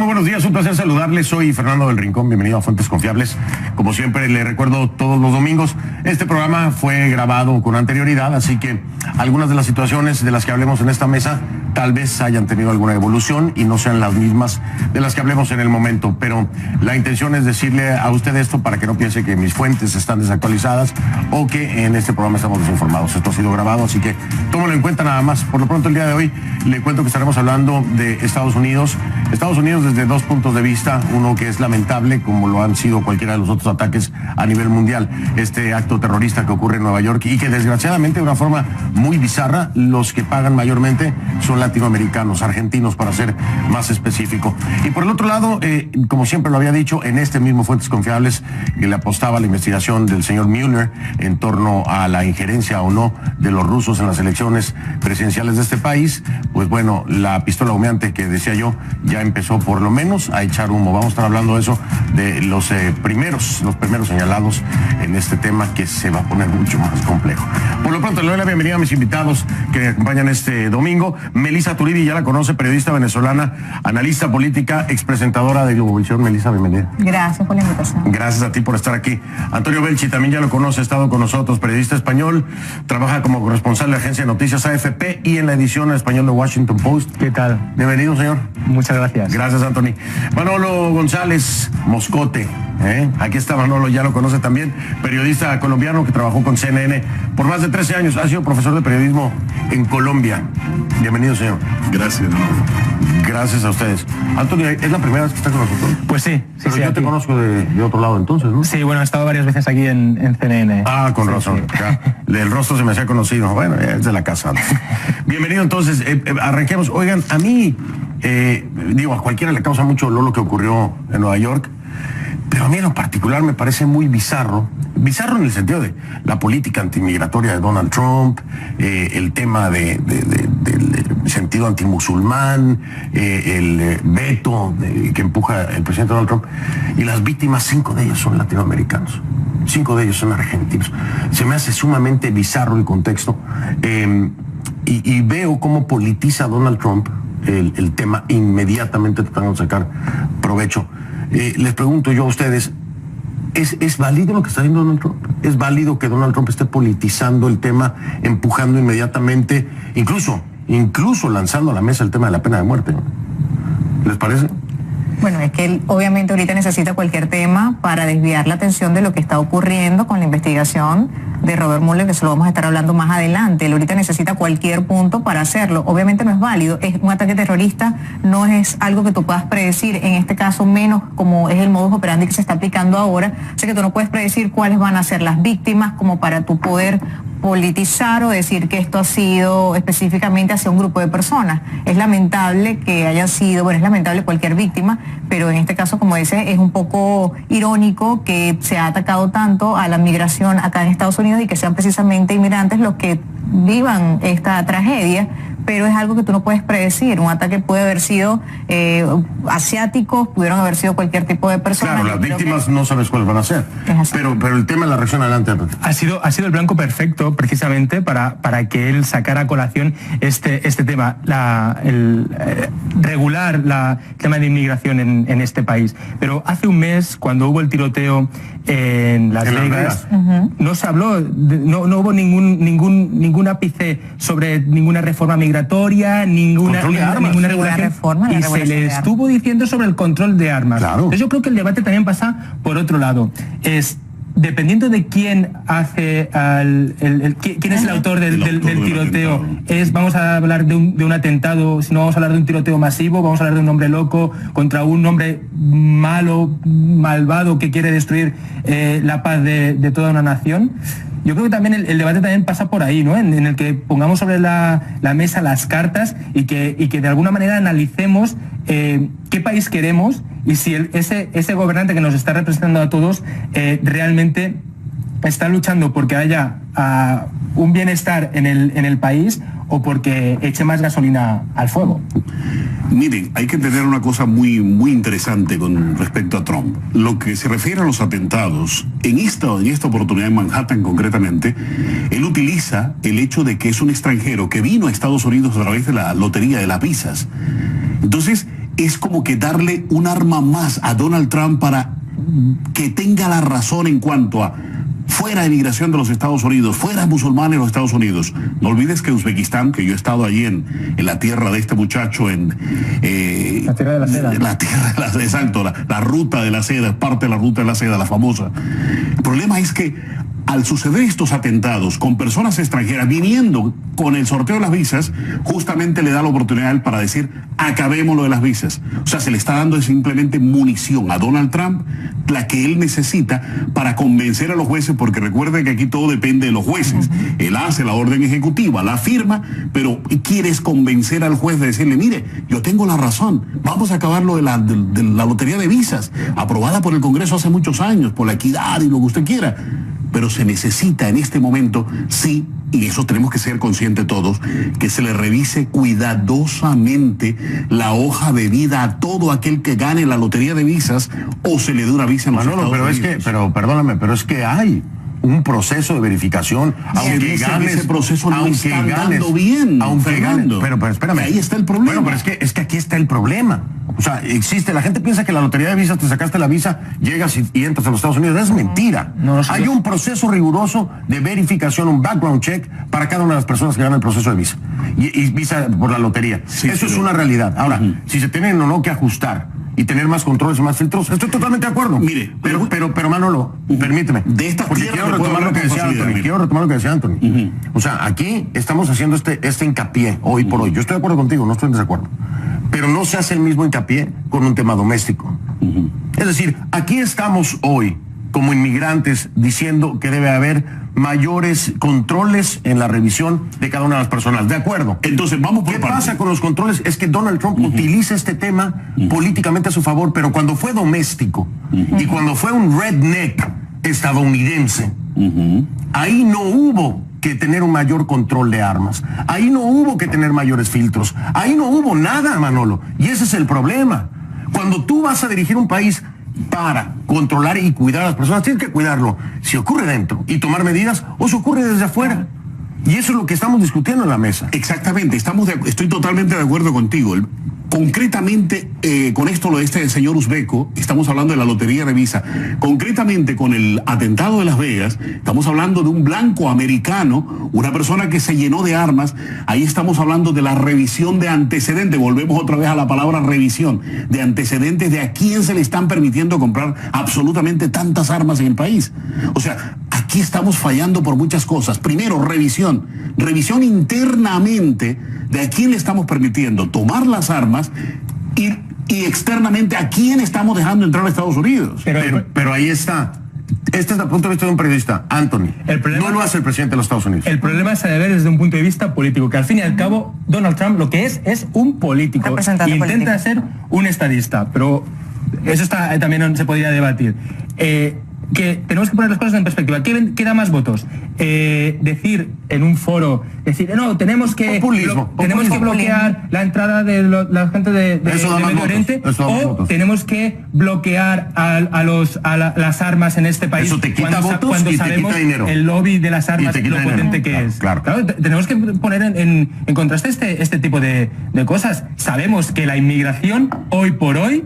Muy buenos días, un placer saludarles. Soy Fernando del Rincón, bienvenido a Fuentes Confiables. Como siempre, le recuerdo todos los domingos. Este programa fue grabado con anterioridad, así que algunas de las situaciones de las que hablemos en esta mesa tal vez hayan tenido alguna evolución y no sean las mismas de las que hablemos en el momento. Pero la intención es decirle a usted esto para que no piense que mis fuentes están desactualizadas o que en este programa estamos desinformados. Esto ha sido grabado, así que tómalo en cuenta nada más. Por lo pronto, el día de hoy le cuento que estaremos hablando de Estados Unidos. Estados Unidos desde dos puntos de vista, uno que es lamentable, como lo han sido cualquiera de los otros ataques a nivel mundial, este acto terrorista que ocurre en Nueva York y que desgraciadamente de una forma muy bizarra, los que pagan mayormente son latinoamericanos, argentinos para ser más específico. Y por el otro lado, como siempre lo había dicho, en este mismo Fuentes Confiables, que le apostaba a la investigación del señor Mueller en torno a la injerencia o no de los rusos en las elecciones presidenciales de este país, pues bueno, la pistola humeante que decía yo ya empezó por lo menos a echar humo. Vamos a estar hablando de eso, de los primeros señalados en este tema que se va a poner mucho más complejo. Por lo pronto le doy la bienvenida a mis invitados que me acompañan este domingo. Melissa Turibi, ya la conoce, periodista venezolana, analista política, expresentadora de Globovisión. Melissa, bienvenida. Gracias por la invitación. Gracias a ti por estar aquí. Antonio Belchi, también ya lo conoce, ha estado con nosotros, periodista español, trabaja como corresponsal de la agencia de noticias AFP y en la edición en español de Washington Post. ¿Qué tal? Bienvenido, señor. Muchas gracias. Gracias, Anthony. Manolo González Moscote. Aquí está Manolo, ya lo conoce también, periodista colombiano que trabajó con CNN por más de 13 años, ha sido profesor de periodismo en Colombia. Bienvenido, señor. Gracias. Gracias a ustedes. Antonio, ¿es la primera vez que está con nosotros? Pues sí. Pero yo te conozco de otro lado entonces, ¿no? Sí, bueno, he estado varias veces aquí en CNN. Ah, con razón. Sí. El rostro se me hacía conocido. Bueno, es de la casa. Bienvenido entonces, arranquemos. Oigan, a mí, a cualquiera le causa mucho dolor lo que ocurrió en Nueva York, pero a mí en lo particular me parece muy bizarro en el sentido de la política antimigratoria de Donald Trump, el tema del sentido antimusulmán, el veto que empuja el presidente Donald Trump, y las víctimas, 5 de ellos son latinoamericanos, 5 de ellos son argentinos. Se me hace sumamente bizarro el contexto, y veo cómo politiza Donald Trump el tema, inmediatamente tratando de sacar provecho. Les pregunto yo a ustedes, ¿es válido lo que está haciendo Donald Trump? ¿Es válido que Donald Trump esté politizando el tema, empujando inmediatamente, incluso lanzando a la mesa el tema de la pena de muerte? ¿Les parece? Bueno, es que él obviamente ahorita necesita cualquier tema para desviar la atención de lo que está ocurriendo con la investigación de Robert Mueller, que se lo vamos a estar hablando más adelante. Él ahorita necesita cualquier punto para hacerlo. Obviamente no es válido, es un ataque terrorista, no es algo que tú puedas predecir, en este caso menos como es el modus operandi que se está aplicando ahora. O sea que tú no puedes predecir cuáles van a ser las víctimas como para tú poder politizar o decir que esto ha sido específicamente hacia un grupo de personas. Es lamentable que haya sido, es lamentable cualquier víctima, pero en este caso, como dice, es un poco irónico que se ha atacado tanto a la migración acá en Estados Unidos y que sean precisamente inmigrantes los que vivan esta tragedia, pero es algo que tú no puedes predecir. Un ataque puede haber sido asiáticos, pudieron haber sido cualquier tipo de personas. Claro, las víctimas no sabes cuáles van a ser. Pero el tema de la reacción, adelante. Ha sido el blanco perfecto precisamente para que él sacara a colación este tema, regular el tema de inmigración en este país. Pero hace un mes, cuando hubo el tiroteo en Las Vegas, no se habló, no hubo ningún ápice sobre ninguna reforma migratoria, ninguna regulación, y se le estuvo diciendo sobre el control de armas. Claro. Entonces yo creo que el debate también pasa por otro lado. Dependiendo de quién hace quién es el autor del tiroteo, vamos a hablar de un atentado, si no vamos a hablar de un tiroteo masivo, vamos a hablar de un hombre loco contra un hombre malo, malvado, que quiere destruir la paz de toda una nación. Yo creo que también el debate también pasa por ahí, ¿no? En el que pongamos sobre la mesa las cartas y que de alguna manera analicemos qué país queremos y si ese gobernante que nos está representando a todos realmente está luchando porque haya un bienestar en el país o porque eche más gasolina al fuego. Miren, hay que entender una cosa muy interesante con respecto a Trump. Lo que se refiere a los atentados, en esta oportunidad en Manhattan concretamente, él utiliza el hecho de que es un extranjero que vino a Estados Unidos a través de la lotería de las visas. Entonces, es como que darle un arma más a Donald Trump para que tenga la razón en cuanto a fuera inmigración de los Estados Unidos, fuera musulmanes de los Estados Unidos. No olvides que Uzbekistán, que yo he estado allí en la tierra de este muchacho, la tierra de la seda. La tierra de la seda, exacto, la ruta de la seda, es parte de la ruta de la seda, la famosa. El problema es que al suceder estos atentados con personas extranjeras viniendo con el sorteo de las visas, justamente le da la oportunidad para decir, acabemos lo de las visas. O sea, se le está dando simplemente munición a Donald Trump, la que él necesita para convencer a los jueces, porque recuerden que aquí todo depende de los jueces. Él hace la orden ejecutiva, la firma, pero quieres convencer al juez de decirle, mire, yo tengo la razón, vamos a acabar lo de la lotería de visas, aprobada por el Congreso hace muchos años, por la equidad y lo que usted quiera. Pero se necesita en este momento, sí, y eso tenemos que ser conscientes todos, que se le revise cuidadosamente la hoja de vida a todo aquel que gane la lotería de visas o se le dé una visa en los Estados Unidos. Pero perdóname, pero es que hay un proceso de verificación, aunque ganes, ese proceso no aunque está ganes, dando bien, aunque ganes, pero espérame, ahí está el problema. Bueno, pero es que aquí está el problema. O sea, existe, la gente piensa que la lotería de visas, te sacaste la visa, llegas y entras a los Estados Unidos. Es mentira. Hay un proceso riguroso de verificación, un background check para cada una de las personas que ganan el proceso de visa. Y visa por la lotería. Sí, eso es una realidad. Ahora, si se tienen o no que ajustar y tener más controles y más filtros, estoy totalmente de acuerdo. Mire, pero Manolo, permíteme. De esta porque quiero retomar lo que decía Anthony. O sea, aquí estamos haciendo este hincapié hoy por hoy. Yo estoy de acuerdo contigo, no estoy en desacuerdo. Pero no se hace el mismo hincapié con un tema doméstico. Es decir, aquí estamos hoy como inmigrantes diciendo que debe haber mayores controles en la revisión de cada una de las personas. De acuerdo. Entonces, vamos por ¿Qué pasa con los controles? Es que Donald Trump utiliza este tema políticamente a su favor, pero cuando fue doméstico y cuando fue un redneck estadounidense, ahí no hubo que tener un mayor control de armas. Ahí no hubo que tener mayores filtros. Ahí no hubo nada, Manolo. Y ese es el problema. Cuando tú vas a dirigir un país para controlar y cuidar a las personas, tienes que cuidarlo si ocurre dentro y tomar medidas o si ocurre desde afuera. Y eso es lo que estamos discutiendo en la mesa. Exactamente, estoy totalmente de acuerdo contigo. Concretamente, con esto lo de este señor uzbeco, estamos hablando de la lotería de visa. Concretamente, con el atentado de Las Vegas, estamos hablando de un blanco americano, una persona que se llenó de armas. Ahí estamos hablando de la revisión de antecedentes. Volvemos otra vez a la palabra revisión, de antecedentes de a quién se le están permitiendo comprar absolutamente tantas armas en el país. O sea, aquí estamos fallando por muchas cosas. Primero, revisión internamente de a quién le estamos permitiendo tomar las armas y externamente a quién estamos dejando entrar a Estados Unidos. Pero ahí está. Este es el punto de vista de un periodista, Anthony. No lo hace el presidente de los Estados Unidos. El problema se debe ver desde un punto de vista político, que al fin y al cabo Donald Trump lo que es un político. Intenta ser un estadista, pero eso también se podría debatir. Que tenemos que poner las cosas en perspectiva. ¿Qué da más votos? Decir en un foro, no, tenemos que bloquear la entrada de la gente de Medio Oriente, o tenemos que bloquear las armas en este país. Eso te quita votos cuando y sabemos te quita dinero. El lobby de las armas, lo potente que es. Claro. Tenemos que poner en contraste este tipo de cosas. Sabemos que la inmigración, hoy por hoy,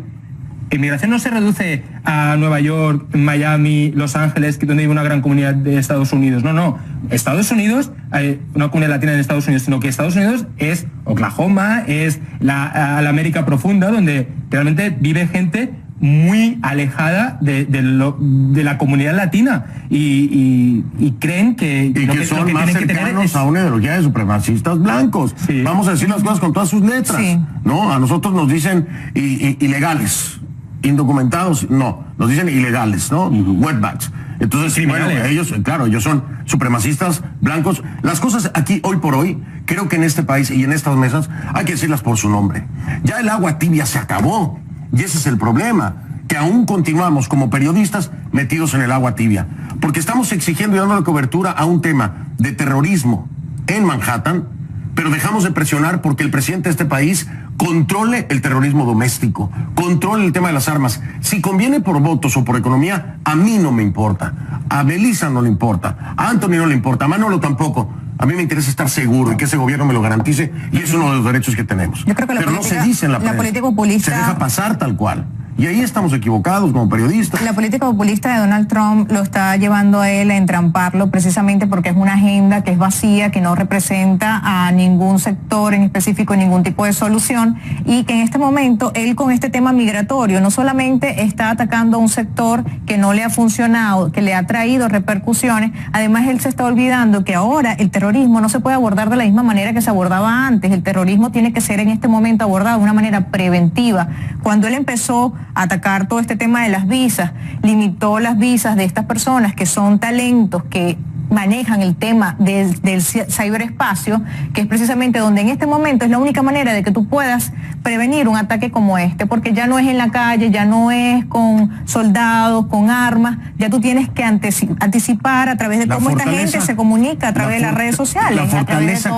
inmigración no se reduce a Nueva York, Miami, Los Ángeles, donde vive una gran comunidad de Estados Unidos. No. Estados Unidos, hay una comunidad latina en Estados Unidos, sino que Estados Unidos es Oklahoma, es la América profunda, donde realmente vive gente muy alejada de la comunidad latina y creen que son más cercanos a una ideología de supremacistas blancos. Sí. Vamos a decir las cosas con todas sus letras. Sí. No, a nosotros nos dicen ilegales. Indocumentados, no, nos dicen ilegales, ¿no? Wetbacks. Entonces, bueno, ellos son supremacistas blancos. Las cosas aquí, hoy por hoy, creo que en este país y en estas mesas hay que decirlas por su nombre. Ya el agua tibia se acabó, y ese es el problema, que aún continuamos como periodistas metidos en el agua tibia, porque estamos exigiendo y dando cobertura a un tema de terrorismo en Manhattan, pero dejamos de presionar porque el presidente de este país controle el terrorismo doméstico, controle el tema de las armas. Si conviene por votos o por economía, a mí no me importa. A Belisa no le importa. A Anthony no le importa. A Manolo tampoco. A mí me interesa estar seguro y que ese gobierno me lo garantice, y es uno de los derechos que tenemos. Yo creo que pero no se dice en la prensa. Política populista se deja pasar tal cual. Y ahí estamos equivocados como periodistas. La política populista de Donald Trump lo está llevando a él a entramparlo precisamente porque es una agenda que es vacía, que no representa a ningún sector en específico, ningún tipo de solución, y que en este momento él con este tema migratorio no solamente está atacando a un sector que no le ha funcionado, que le ha traído repercusiones, además él se está olvidando que ahora el terrorismo no se puede abordar de la misma manera que se abordaba antes. El terrorismo tiene que ser en este momento abordado de una manera preventiva. Cuando él empezó atacar todo este tema de las visas, limitó las visas de estas personas que son talentos, que manejan el tema del ciberespacio, que es precisamente donde en este momento es la única manera de que tú puedas prevenir un ataque como este, porque ya no es en la calle, ya no es con soldados, con armas, ya tú tienes que anticipar a través de cómo esta gente se comunica, a través de las redes sociales, la fortaleza,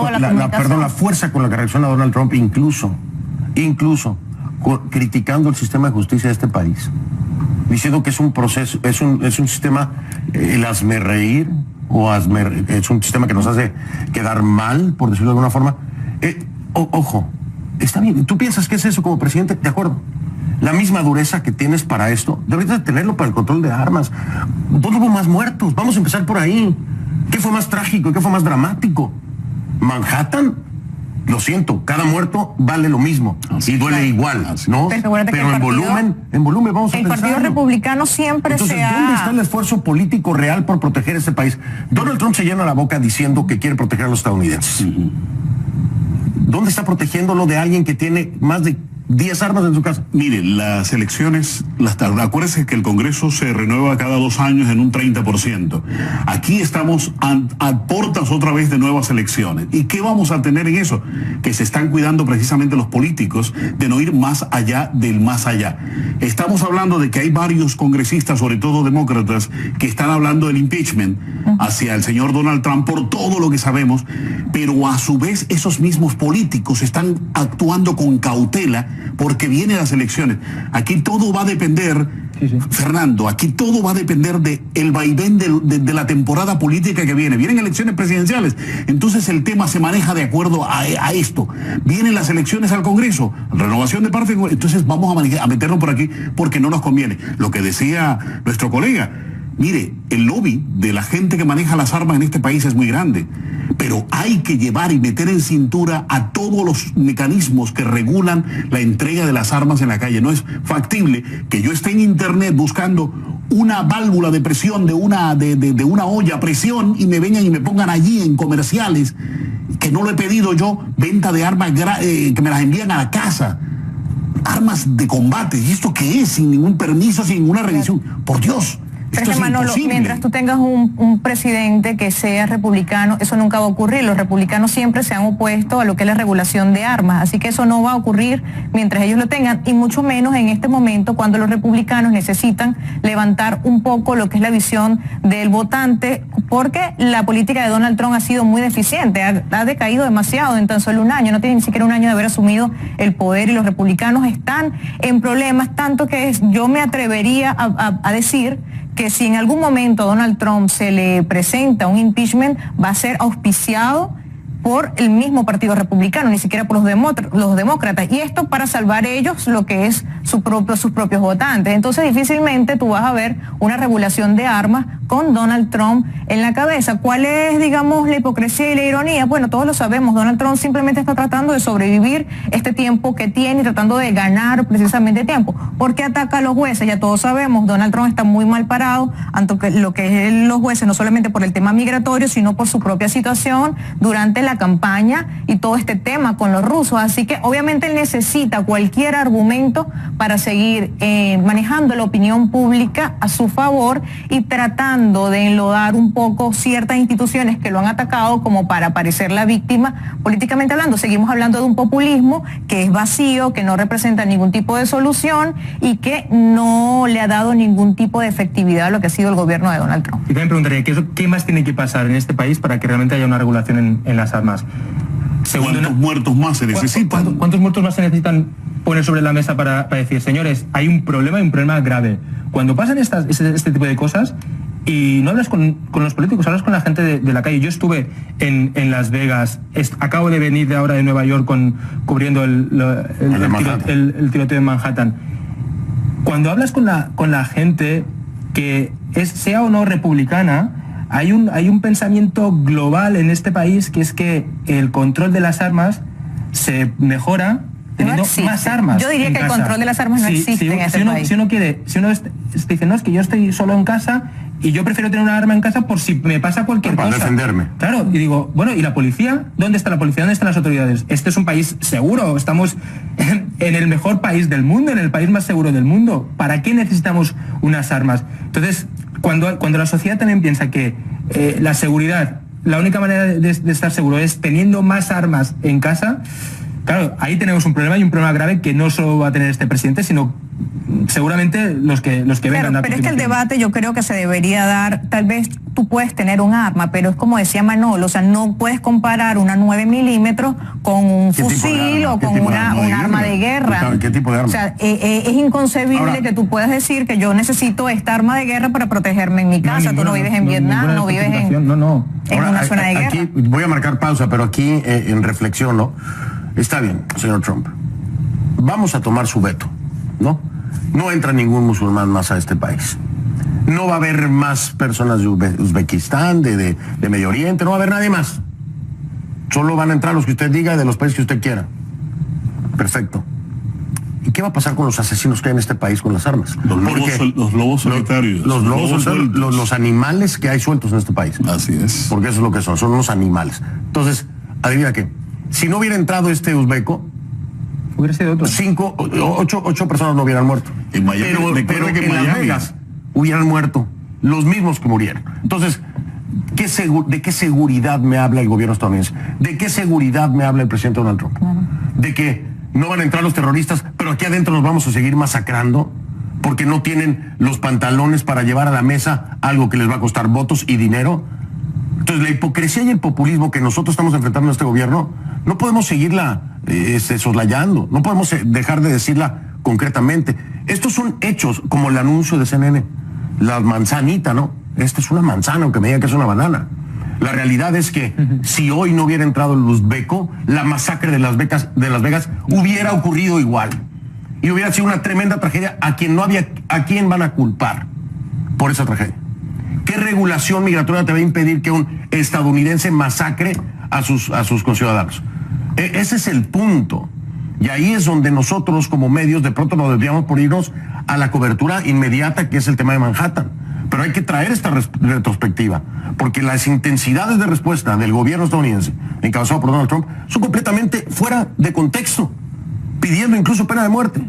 la fuerza con la que reacciona Donald Trump, incluso criticando el sistema de justicia de este país, diciendo que es un proceso, es un sistema, el hazme reír, es un sistema que nos hace quedar mal, por decirlo de alguna forma. Ojo, está bien, tú piensas que es eso como presidente, de acuerdo. La misma dureza que tienes para esto, deberías de tenerlo para el control de armas. ¿Dónde hubo más muertos? Vamos a empezar por ahí. ¿Qué fue más trágico? ¿Qué fue más dramático? ¿Manhattan? Lo siento, cada muerto vale lo mismo y duele igual, ¿no? Pero en volumen vamos a pensarlo. El Partido Republicano siempre Entonces, ¿dónde está el esfuerzo político real por proteger ese país? Donald Trump se llena la boca diciendo que quiere proteger a los estadounidenses. ¿Dónde está protegiéndolo de alguien que tiene más de 10 armas en su casa? Mire, las elecciones, acuérdense que el Congreso se renueva cada 2 años en un 30%. Aquí estamos a portas otra vez de nuevas elecciones. ¿Y qué vamos a tener en eso? Que se están cuidando precisamente los políticos de no ir más allá del más allá. Estamos hablando de que hay varios congresistas, sobre todo demócratas, que están hablando del impeachment hacia el señor Donald Trump por todo lo que sabemos, pero a su vez esos mismos políticos están actuando con cautela porque vienen las elecciones. Aquí todo va a depender, Fernando, aquí todo va a depender del vaivén de la temporada política que viene. Vienen elecciones presidenciales, entonces el tema se maneja de acuerdo a esto. Vienen las elecciones al Congreso, renovación de parte, entonces vamos a meterlo por aquí porque no nos conviene. Lo que decía nuestro colega, mire, el lobby de la gente que maneja las armas en este país es muy grande, pero hay que llevar y meter en cintura a todos los mecanismos que regulan la entrega de las armas en la calle. No es factible que yo esté en internet buscando una válvula de presión de una olla a presión y me vengan y me pongan allí en comerciales que no lo he pedido yo, venta de armas que me las envían a la casa. Armas de combate. ¿Y esto qué es? Sin ningún permiso, sin ninguna revisión. Por Dios. Pero es Manolo, mientras tú tengas un presidente que sea republicano, eso nunca va a ocurrir. Los republicanos siempre se han opuesto a lo que es la regulación de armas, así que eso no va a ocurrir mientras ellos lo tengan, y mucho menos en este momento cuando los republicanos necesitan levantar un poco lo que es la visión del votante, porque la política de Donald Trump ha sido muy deficiente, ha decaído demasiado en tan solo un año, no tiene ni siquiera un año de haber asumido el poder, y los republicanos están en problemas, tanto que yo me atrevería a decir que si en algún momento a Donald Trump se le presenta un impeachment, va a ser auspiciado por el mismo Partido Republicano, ni siquiera por los demócratas, y esto para salvar ellos lo que es sus propios votantes. Entonces difícilmente tú vas a ver una regulación de armas con Donald Trump en la cabeza. ¿Cuál es, digamos, la hipocresía y la ironía? Bueno, todos lo sabemos, Donald Trump simplemente está tratando de sobrevivir este tiempo que tiene y tratando de ganar precisamente tiempo. ¿Por qué ataca a los jueces? Ya todos sabemos, Donald Trump está muy mal parado ante lo que es los jueces, no solamente por el tema migratorio, sino por su propia situación durante la campaña y todo este tema con los rusos. Así que obviamente él necesita cualquier argumento para seguir manejando la opinión pública a su favor y tratando de enlodar un poco ciertas instituciones que lo han atacado como para parecer la víctima políticamente hablando. Seguimos hablando de un populismo que es vacío, que no representa ningún tipo de solución y que no le ha dado ningún tipo de efectividad a lo que ha sido el gobierno de Donald Trump. Y también preguntaría, ¿qué más tiene que pasar en este país para que realmente haya una regulación en las armas? ¿Cuántos muertos más se necesitan? ¿Cuántos muertos más se necesitan poner sobre la mesa para decir, señores, hay un problema grave? Cuando pasan este tipo de cosas, y no hablas con los políticos, hablas con la gente de la calle. Yo estuve en Las Vegas, acabo de venir de ahora de Nueva York cubriendo el tiroteo en Manhattan. Cuando hablas con la gente que sea o no republicana, hay un pensamiento global en este país, que es que el control de las armas se mejora teniendo más armas. Yo diría que el control de las armas no existe en este país. Si uno dice, no, es que yo estoy solo en casa y yo prefiero tener una arma en casa por si me pasa cualquier cosa. Para defenderme. Claro, y digo, bueno, ¿y la policía? ¿Dónde está la policía? ¿Dónde están las autoridades? Este es un país seguro, estamos en el mejor país del mundo, en el país más seguro del mundo. ¿Para qué necesitamos unas armas? Entonces, cuando la sociedad también piensa que la seguridad, la única manera de estar seguro es teniendo más armas en casa, claro, ahí tenemos un problema, y un problema grave que no solo va a tener este presidente, sino seguramente los que vengan. Pero es que el debate yo creo que se debería dar, tal vez tú puedes tener un arma, pero es como decía Manolo, o sea, no puedes comparar una 9 milímetros con un fusil o con un arma de guerra. ¿Qué tipo de arma? O sea, es inconcebible que tú puedas decir que yo necesito esta arma de guerra para protegerme en mi casa. Tú no vives en Vietnam, no vives en una zona de guerra. Aquí voy a marcar pausa, pero aquí en reflexión, ¿no? Está bien, señor Trump. Vamos a tomar su veto, ¿no? No entra ningún musulmán más a este país. No va a haber más personas de Uzbekistán, de Medio Oriente, no va a haber nadie más. Solo van a entrar los que usted diga de los países que usted quiera. Perfecto. ¿Y qué va a pasar con los asesinos que hay en este país con las armas? Los lobos solitarios. Los lobos solitarios, los animales que hay sueltos en este país. Así es. Porque eso es lo que son unos animales. Entonces, adivina qué. Si no hubiera entrado este uzbeco, hubiera sido otro. 8 personas no hubieran muerto. En Miami, pero en Las Vegas hubieran muerto los mismos que murieron. Entonces, ¿de qué seguridad me habla el gobierno estadounidense? ¿De qué seguridad me habla el presidente Donald Trump? ¿De que no van a entrar los terroristas, pero aquí adentro nos vamos a seguir masacrando porque no tienen los pantalones para llevar a la mesa algo que les va a costar votos y dinero? Entonces, la hipocresía y el populismo que nosotros estamos enfrentando en este gobierno, no podemos seguirla soslayando, no podemos dejar de decirla concretamente. Estos son hechos, como el anuncio de CNN, la manzanita, ¿no? Esta es una manzana, aunque me digan que es una banana. La realidad es que si hoy no hubiera entrado el uzbeco, la masacre de Las Vegas hubiera ocurrido igual. Y hubiera sido una tremenda tragedia a quien van a culpar por esa tragedia. ¿Qué regulación migratoria te va a impedir que un estadounidense masacre a sus conciudadanos? Ese es el punto. Y ahí es donde nosotros como medios de pronto nos desviamos por irnos a la cobertura inmediata, que es el tema de Manhattan. Pero hay que traer esta retrospectiva, porque las intensidades de respuesta del gobierno estadounidense, encabezado por Donald Trump, son completamente fuera de contexto, pidiendo incluso pena de muerte,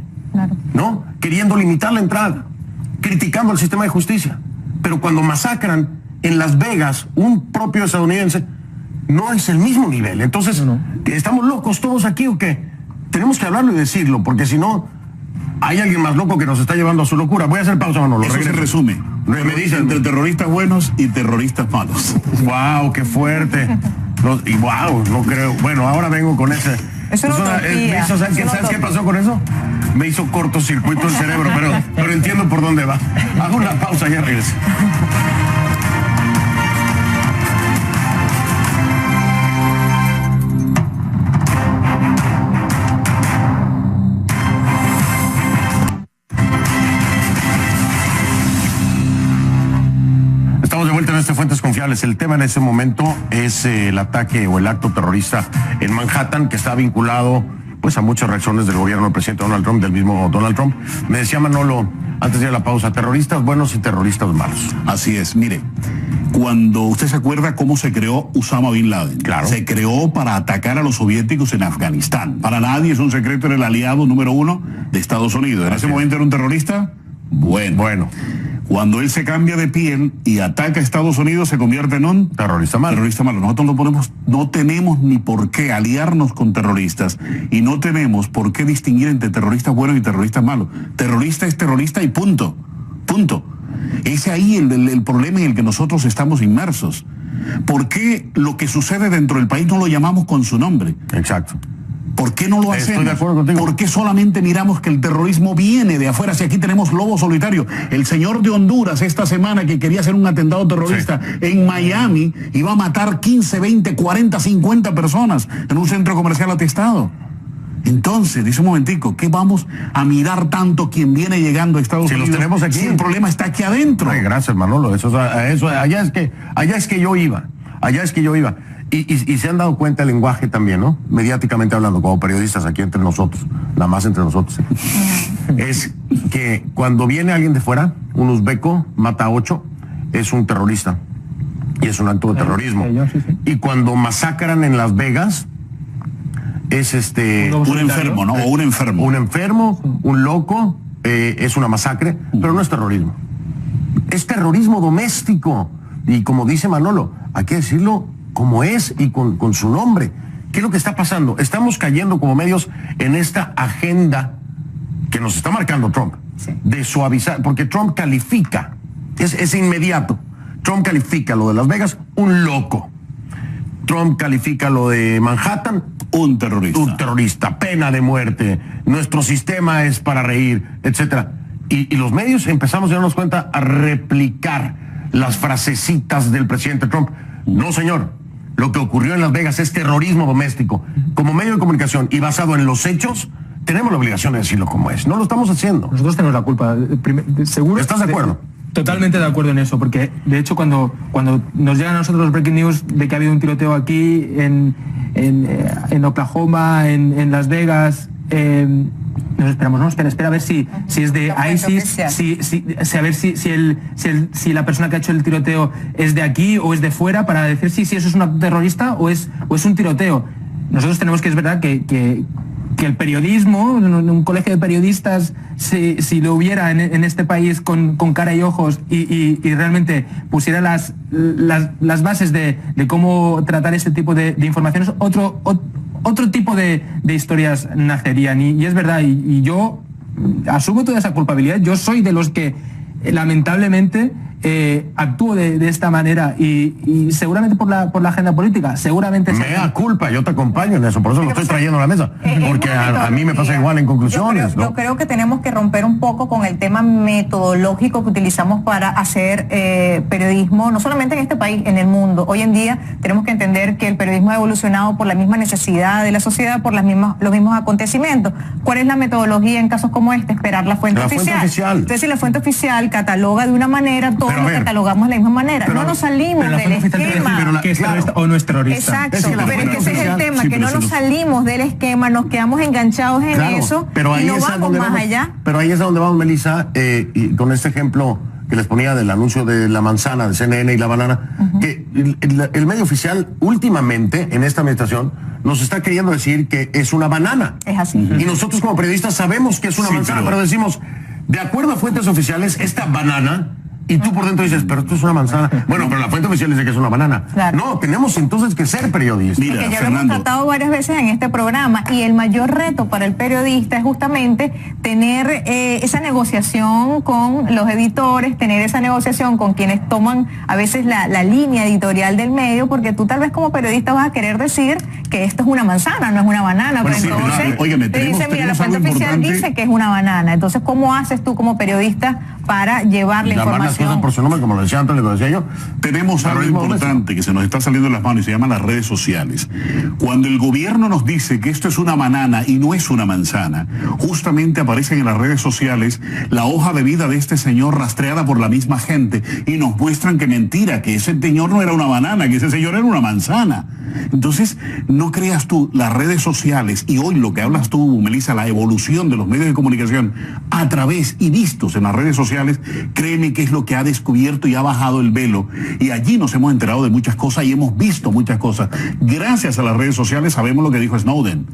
¿no? Queriendo limitar la entrada, criticando el sistema de justicia. Pero cuando masacran en Las Vegas un propio estadounidense, no es el mismo nivel. Entonces, ¿estamos locos todos aquí o qué? Tenemos que hablarlo y decirlo, porque si no, hay alguien más loco que nos está llevando a su locura. Voy a hacer pausa, Manolo. Eso se resume. Me dicen entre terroristas buenos y terroristas malos. ¡Wow, qué fuerte! Y wow, no creo. Bueno, ahora vengo con ese. ¿Sabes qué pasó con eso? Me hizo cortocircuito el cerebro, pero entiendo por dónde va. Hago una pausa y ya regreso. Estamos de vuelta en Fuentes Confiables. El tema en ese momento es el ataque o el acto terrorista en Manhattan, que está vinculado pues a muchas reacciones del gobierno del presidente Donald Trump, del mismo Donald Trump. Me decía Manolo antes de ir a la pausa, terroristas buenos y terroristas malos. Así es, mire, cuando usted se acuerda cómo se creó Osama Bin Laden, claro, se creó para atacar a los soviéticos en Afganistán. Para nadie es un secreto, era el aliado número 1 de Estados Unidos. En ese momento era un terrorista bueno. Cuando él se cambia de piel y ataca a Estados Unidos, se convierte en un terrorista malo. Nosotros no tenemos ni por qué aliarnos con terroristas y no tenemos por qué distinguir entre terroristas buenos y terroristas malos. Terrorista es terrorista y punto. Es ahí el problema en el que nosotros estamos inmersos. ¿Por qué lo que sucede dentro del país no lo llamamos con su nombre? Exacto. ¿Por qué no lo hacemos? Estoy de acuerdo contigo. ¿Por qué solamente miramos que el terrorismo viene de afuera? Si aquí tenemos lobo solitario. El señor de Honduras esta semana que quería hacer un atentado terrorista en Miami iba a matar 15, 20, 40, 50 personas en un centro comercial atestado. Entonces, dice un momentico, ¿qué vamos a mirar tanto quien viene llegando a Estados Unidos? Los tenemos aquí. Si el problema está aquí adentro. Ay, gracias, Manolo. Allá es que yo iba. Y se han dado cuenta el lenguaje también, ¿no? Mediáticamente hablando, como periodistas aquí entre nosotros, nada más entre nosotros. Es que cuando viene alguien de fuera, un uzbeco mata a 8, es un terrorista. Y es un acto de terrorismo. Y cuando masacran en Las Vegas, es un enfermo, ¿no? O un enfermo. Un enfermo, un loco, es una masacre, pero no es terrorismo. Es terrorismo doméstico. Y como dice Manolo, hay que decirlo como es y con su nombre. ¿Qué es lo que está pasando? Estamos cayendo como medios en esta agenda que nos está marcando Trump, de suavizar, porque Trump califica, es inmediato. Trump califica lo de Las Vegas, un loco. Trump califica lo de Manhattan, un terrorista. Un terrorista, pena de muerte, nuestro sistema es para reír, etcétera. Y los medios empezamos a darnos cuenta a replicar las frasecitas del presidente Trump. No, señor, lo que ocurrió en Las Vegas es terrorismo doméstico. Como medio de comunicación y basado en los hechos, tenemos la obligación de decirlo como es. No lo estamos haciendo. Nosotros tenemos la culpa. ¿Seguro? ¿Estás de acuerdo? Totalmente de acuerdo en eso, porque de hecho cuando nos llegan a nosotros los breaking news de que ha habido un tiroteo aquí en Oklahoma, en Las Vegas, nos esperamos, no, espera a ver si es de ISIS, a ver si la persona que ha hecho el tiroteo es de aquí o es de fuera, para decir si eso es un acto terrorista o es un tiroteo. Nosotros tenemos que, es verdad que el periodismo, un colegio de periodistas, si lo hubiera en este país con cara y ojos y realmente pusiera las bases de cómo tratar este tipo de informaciones, otro tipo de historias nacerían. Y es verdad, y yo asumo toda esa culpabilidad. Yo soy de los que lamentablemente actúo de esta manera y seguramente por la agenda política, seguramente... Mea culpa, yo te acompaño en eso, por eso lo estoy trayendo a la mesa, porque a mí me pasa igual en conclusiones. Yo creo que tenemos que romper un poco con el tema metodológico que utilizamos para hacer periodismo, no solamente en este país, en el mundo. Hoy en día tenemos que entender que el periodismo ha evolucionado por la misma necesidad de la sociedad, por los mismos acontecimientos. ¿Cuál es la metodología en casos como este? Esperar la fuente oficial. Entonces, si la fuente oficial cataloga de una manera, todos lo catalogamos de la misma manera. No nos salimos del esquema. Que es terrorista o no es terrorista. Exacto, pero es que ese es el tema, que no nos salimos del esquema, nos quedamos enganchados en eso y no vamos más allá. Pero ahí es a donde vamos, Melissa, y con este ejemplo que les ponía del anuncio de la manzana, de CNN y la banana, que el medio oficial últimamente, en esta administración, nos está queriendo decir que es una banana. Es así. Y nosotros como periodistas sabemos que es una manzana, pero decimos, de acuerdo a fuentes oficiales, esta banana... Y tú por dentro dices, pero esto es una manzana. Bueno, pero la fuente oficial dice que es una banana. Claro. No, tenemos entonces que ser periodistas. Mira, porque ya lo hemos tratado varias veces en este programa y el mayor reto para el periodista es justamente tener esa negociación con los editores, tener esa negociación con quienes toman a veces la línea editorial del medio, porque tú tal vez como periodista vas a querer decir que esto es una manzana, no es una banana. Bueno, pero entonces óigame, te dice, mira, la fuente oficial dice que es una banana. Entonces, ¿cómo haces tú como periodista para llevar la información? Cosas por su nombre, como lo decía antes, lo decía yo. Tenemos algo importante que se nos está saliendo de las manos y se llama las redes sociales. Cuando el gobierno nos dice que esto es una banana y no es una manzana, justamente aparecen en las redes sociales la hoja de vida de este señor rastreada por la misma gente y nos muestran que mentira, que ese señor no era una banana, que ese señor era una manzana. Entonces, no creas tú, las redes sociales y hoy lo que hablas tú, Melissa, la evolución de los medios de comunicación a través y vistos en las redes sociales, créeme que es lo que ha descubierto y ha bajado el velo. Y allí nos hemos enterado de muchas cosas y hemos visto muchas cosas. Gracias a las redes sociales sabemos lo que dijo Snowden.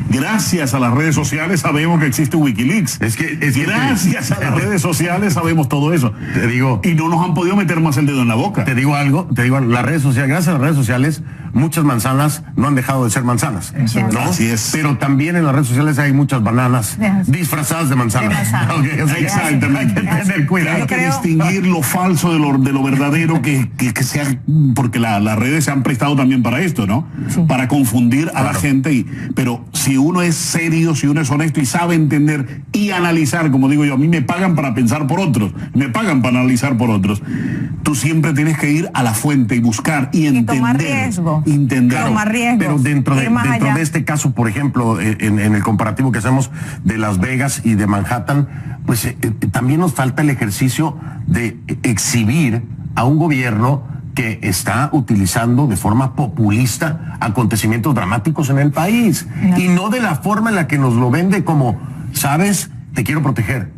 Gracias a las redes sociales sabemos que existe Wikileaks. Gracias a las redes sociales sabemos todo eso. Te digo. Y no nos han podido meter más el dedo en la boca. Te digo algo, las redes sociales, gracias a las redes sociales, muchas manzanas no han dejado de ser manzanas. ¿no? Así es. Pero también en las redes sociales hay muchas bananas disfrazadas de manzanas. Okay, Exactamente. Hay que tener cuidado. Hay que distinguir lo falso de lo verdadero que sea, porque las redes se han prestado también para esto, ¿no? Sí. Para confundir a la gente. Pero si uno es serio, si uno es honesto y sabe entender y analizar, como digo yo, a mí me pagan para pensar por otros, me pagan para analizar por otros. Tú siempre tienes que ir a la fuente y buscar y entender. Tomar riesgo. Tomar riesgo. Pero dentro de este caso, por ejemplo, en el comparativo que hacemos de Las Vegas y de Manhattan, pues también nos falta el ejercicio de exhibir a un gobierno que está utilizando de forma populista acontecimientos dramáticos en el país. No. Y no de la forma en la que nos lo vende como, ¿sabes? Te quiero proteger.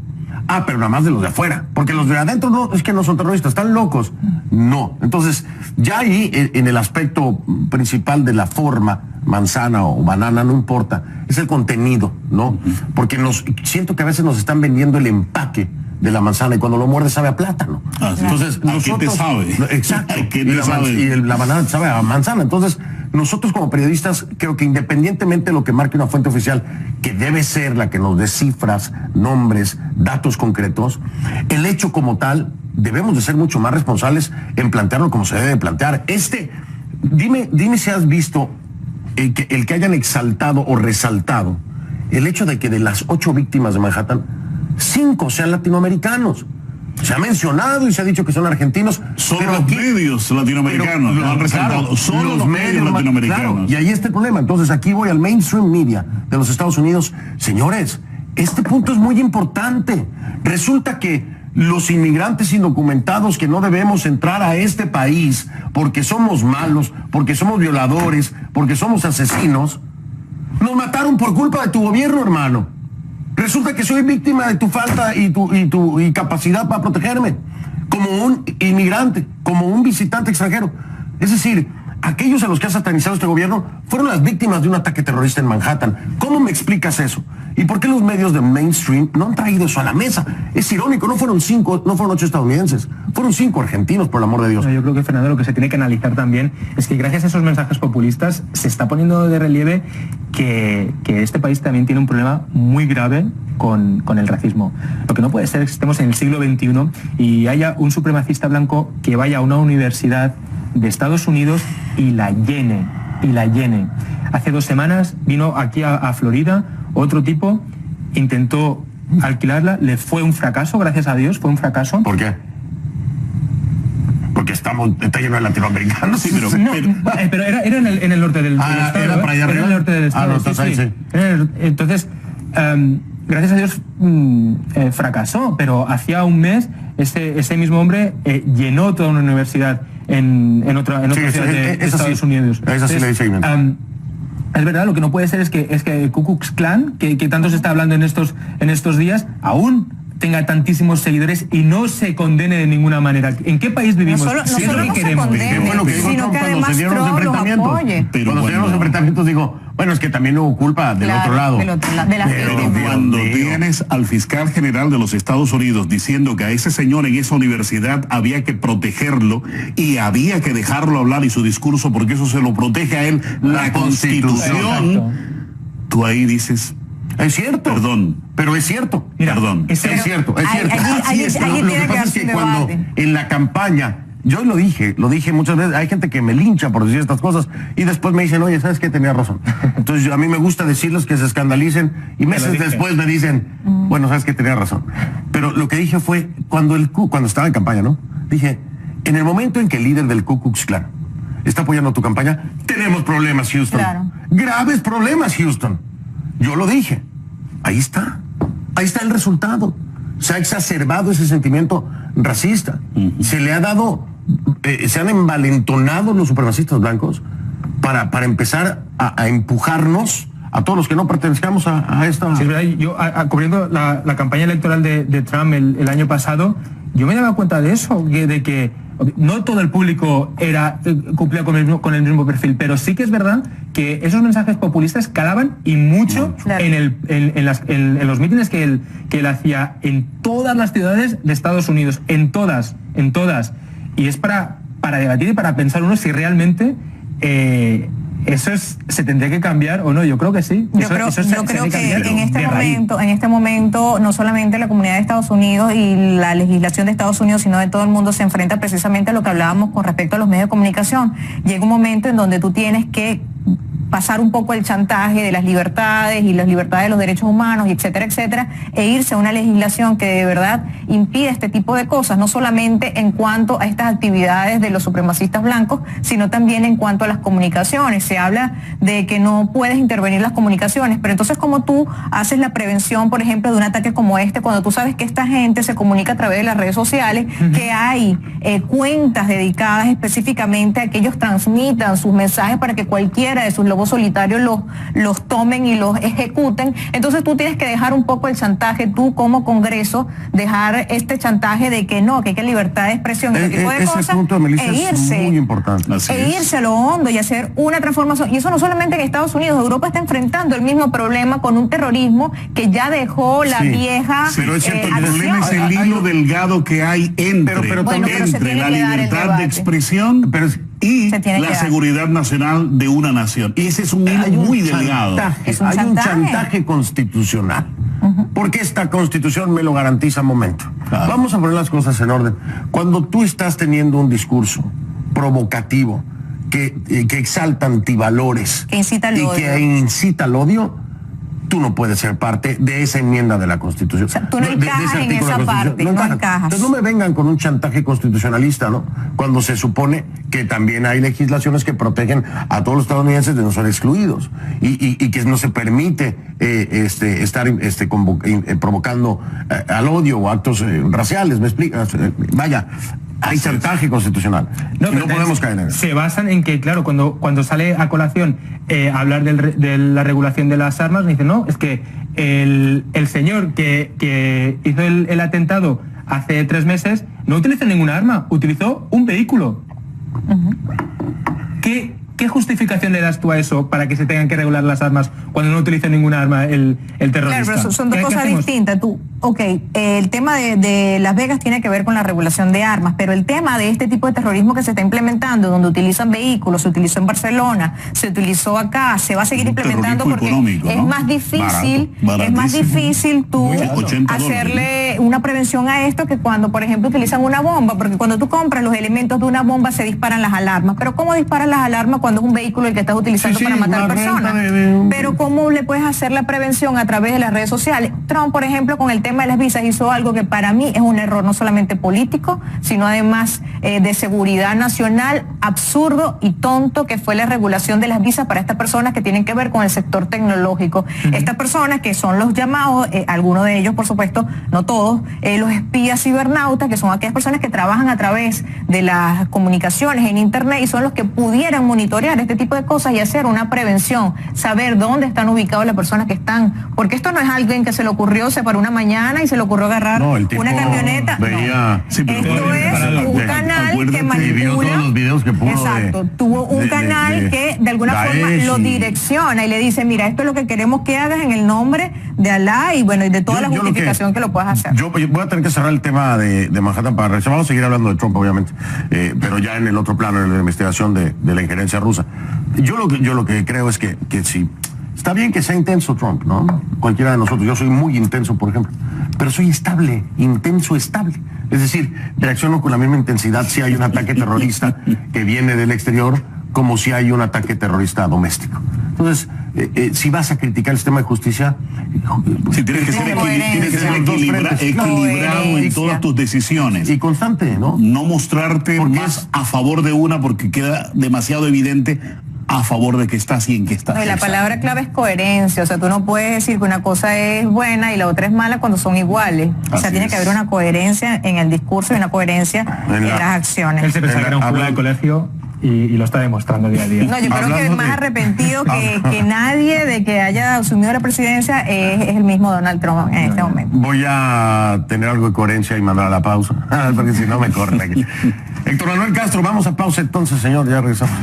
Ah, pero nada más de los de afuera, porque los de adentro no, es que no son terroristas, están locos. No. Entonces, ya ahí en el aspecto principal de la forma, manzana o banana, no importa, es el contenido, ¿no? Porque siento que a veces nos están vendiendo el empaque de la manzana y cuando lo muerde sabe a plátano. Entonces, ¿a qué te sabe? Exacto. ¿A qué te sabe? Y la banana sabe a manzana. Entonces, nosotros como periodistas, creo que independientemente de lo que marque una fuente oficial, que debe ser la que nos dé cifras, nombres, datos concretos, el hecho como tal, debemos de ser mucho más responsables en plantearlo como se debe plantear. Dime si has visto el que hayan exaltado o resaltado el hecho de que de las 8 víctimas de Manhattan, 5 sean latinoamericanos. Se ha mencionado y se ha dicho que son argentinos. Son los medios latinoamericanos, lo han resaltado. Claro, son los medios latinoamericanos. Claro, y ahí está el problema. Entonces aquí voy al mainstream media de los Estados Unidos. Señores, este punto es muy importante. Resulta que los inmigrantes indocumentados que no debemos entrar a este país porque somos malos, porque somos violadores, porque somos asesinos, nos mataron por culpa de tu gobierno, hermano. Resulta que soy víctima de tu falta y tu incapacidad para protegerme, como un inmigrante, como un visitante extranjero. Es decir, aquellos a los que ha satanizado este gobierno fueron las víctimas de un ataque terrorista en Manhattan. ¿Cómo me explicas eso? ¿Y por qué los medios de mainstream no han traído eso a la mesa? Es irónico, no fueron 8 estadounidenses, fueron 5 argentinos, por el amor de Dios. Yo creo que, Fernando, lo que se tiene que analizar también es que gracias a esos mensajes populistas se está poniendo de relieve que este país también tiene un problema muy grave con el racismo. Lo que no puede ser es que estemos en el siglo XXI y haya un supremacista blanco que vaya a una universidad de Estados Unidos y la llene. Hace 2 semanas vino aquí a Florida otro tipo, intentó alquilarla, le fue un fracaso, gracias a Dios, fue un fracaso. ¿Por qué? Porque está lleno de latinoamericanos. Sí, pero era en el norte del estado. ¿Era para allá arriba? Era en el norte del estado. Sí. Entonces, gracias a Dios fracasó, pero hacía un mes ese mismo hombre llenó toda una universidad en otra ciudad de Estados Unidos. Esa sí le di seguimiento. Es verdad, lo que no puede ser es que Ku Klux Klan, que tanto se está hablando en estos días, aún tenga tantísimos seguidores y no se condene de ninguna manera. ¿En qué país vivimos? No solo no se condene, sino que además Trump los apoye. Pero cuando se dieron los enfrentamientos digo, bueno, es que también hubo culpa del otro lado. De las pero cuando tienes al fiscal general de los Estados Unidos diciendo que a ese señor en esa universidad había que protegerlo y había que dejarlo hablar y su discurso porque eso se lo protege a él la Constitución, tú ahí dices... Es cierto. Perdón. Pero es cierto. Mira, Perdón. Es cierto. Allí Lo que pasa es que cuando en la campaña, yo lo dije muchas veces, hay gente que me lincha por decir estas cosas y después me dicen, oye, ¿sabes qué? Tenía razón. Entonces a mí me gusta decirles que se escandalicen y meses después me dicen, bueno, ¿sabes qué? Tenía razón. Pero lo que dije fue, cuando estaba en campaña, ¿no? Dije, en el momento en que el líder del Ku Klux Klan está apoyando tu campaña, tenemos problemas, Houston. Claro. Graves problemas, Houston. Yo lo dije. Ahí está el resultado. Se ha exacerbado ese sentimiento racista. Se le ha dado, se han envalentonado los supremacistas blancos para empezar a empujarnos a todos los que no pertenecemos a esta... Sí, es verdad, yo cubriendo la campaña electoral de Trump el año pasado, yo me daba cuenta de eso, de que no todo el público cumplía con el mismo perfil, pero sí que es verdad que esos mensajes populistas calaban y mucho en los mítines que él hacía en todas las ciudades de Estados Unidos, en todas. Y es para debatir y para pensar uno si realmente ¿Eso se tendría que cambiar o no? Yo creo que sí. Yo creo que en este momento no solamente la comunidad de Estados Unidos y la legislación de Estados Unidos, sino de todo el mundo se enfrenta precisamente a lo que hablábamos con respecto a los medios de comunicación. Llega un momento en donde tú tienes que pasar un poco el chantaje de las libertades y las libertades de los derechos humanos, y etcétera, etcétera, e irse a una legislación que de verdad impide este tipo de cosas, no solamente en cuanto a estas actividades de los supremacistas blancos, sino también en cuanto a las comunicaciones. Se habla de que no puedes intervenir las comunicaciones, pero entonces ¿cómo tú haces la prevención, por ejemplo, de un ataque como este, cuando tú sabes que esta gente se comunica a través de las redes sociales, que hay cuentas dedicadas específicamente a que ellos transmitan sus mensajes para que cualquiera de sus lobos solitarios los tomen y los ejecuten? Entonces tú tienes que dejar un poco el chantaje, tú como Congreso, dejar este chantaje de que no, que hay libertad de expresión, ese tipo de cosas, punto de Melissa es muy importante. Irse a lo hondo y hacer una transformación. Y eso no solamente en Estados Unidos, Europa está enfrentando el mismo problema con un terrorismo que ya dejó la vieja. Pero es cierto, el problema es el hilo delgado que hay entre la libertad de expresión y la seguridad nacional de una nación. Y ese es un hilo muy delgado. Hay un chantaje constitucional. Porque esta constitución me lo garantiza. Momento. Vamos a poner las cosas en orden. Cuando tú estás teniendo un discurso provocativo que exalta antivalores que incita al odio, que incita al odio, tú no puedes ser parte de esa enmienda de la Constitución. O sea, tú no encajas en esa parte, no encajas. Entonces no me vengan con un chantaje constitucionalista, ¿no? Cuando se supone que también hay legislaciones que protegen a todos los estadounidenses de no ser excluidos y que no se permite estar provocando al odio o actos raciales, ¿me explicas? Vaya, hay chantaje constitucional. No podemos caer en eso. Se basan en que, claro, cuando sale a colación hablar de la regulación de las armas, me dicen, no, es que el señor que hizo el atentado hace 3 meses no utilizó ninguna arma, utilizó un vehículo. ¿Qué justificación le das tú a eso para que se tengan que regular las armas cuando no utiliza ninguna arma el terrorista? Claro, pero son dos cosas distintas. El tema de Las Vegas tiene que ver con la regulación de armas, pero el tema de este tipo de terrorismo que se está implementando, donde utilizan vehículos, se utilizó en Barcelona, se utilizó acá, se va a seguir implementando porque es más difícil tú hacerle una prevención a esto que cuando, por ejemplo, utilizan una bomba, porque cuando tú compras los elementos de una bomba se disparan las alarmas. Pero ¿cómo disparan las alarmas cuando es un vehículo el que estás utilizando para matar personas? Pero ¿cómo le puedes hacer la prevención a través de las redes sociales? Trump, por ejemplo, con el tema de las visas hizo algo que para mí es un error no solamente político, sino además de seguridad nacional, absurdo y tonto, que fue la regulación de las visas para estas personas que tienen que ver con el sector tecnológico. Estas personas que son los llamados, algunos de ellos, por supuesto, no todos, los espías cibernautas, que son aquellas personas que trabajan a través de las comunicaciones en internet y son los que pudieran monitorear este tipo de cosas y hacer una prevención, saber dónde están ubicadas las personas que están, porque esto no es alguien que se le ocurrió, se paró una mañana y se le ocurrió agarrar una camioneta. Sí, esto es un canal que manipula. Todos los videos que pudo. Exacto, tuvo un canal que de alguna forma lo direcciona y le dice, mira, esto es lo que queremos que hagas en el nombre de Alá y bueno, y de toda la justificación que lo puedas hacer. Yo voy a tener que cerrar el tema de Manhattan para regresar. Vamos a seguir hablando de Trump, obviamente, pero ya en el otro plano, en la investigación de la injerencia rusa. Yo lo que creo es que sí. Está bien que sea intenso Trump, ¿no? Cualquiera de nosotros. Yo soy muy intenso, por ejemplo. Pero soy estable, intenso, estable. Es decir, reacciono con la misma intensidad si hay un ataque terrorista que viene del exterior como si hay un ataque terrorista doméstico. Entonces, si vas a criticar el sistema de justicia... tienes que ser equilibrado en todas tus decisiones. Y constante, ¿no? No mostrarte más a favor de una porque queda demasiado evidente a favor de que estás y en que estás. No, y la palabra clave es coherencia, o sea, tú no puedes decir que una cosa es buena y la otra es mala cuando son iguales. O sea, tiene que haber una coherencia en el discurso y una coherencia en las acciones. Él se pensaba que era un cura del colegio y lo está demostrando día a día. No, yo creo que más arrepentido que nadie de que haya asumido la presidencia es el mismo Donald Trump en este momento. Voy a tener algo de coherencia y mandar a la pausa, porque si no me corren aquí. Héctor Manuel Castro, vamos a pausa entonces, señor, ya regresamos.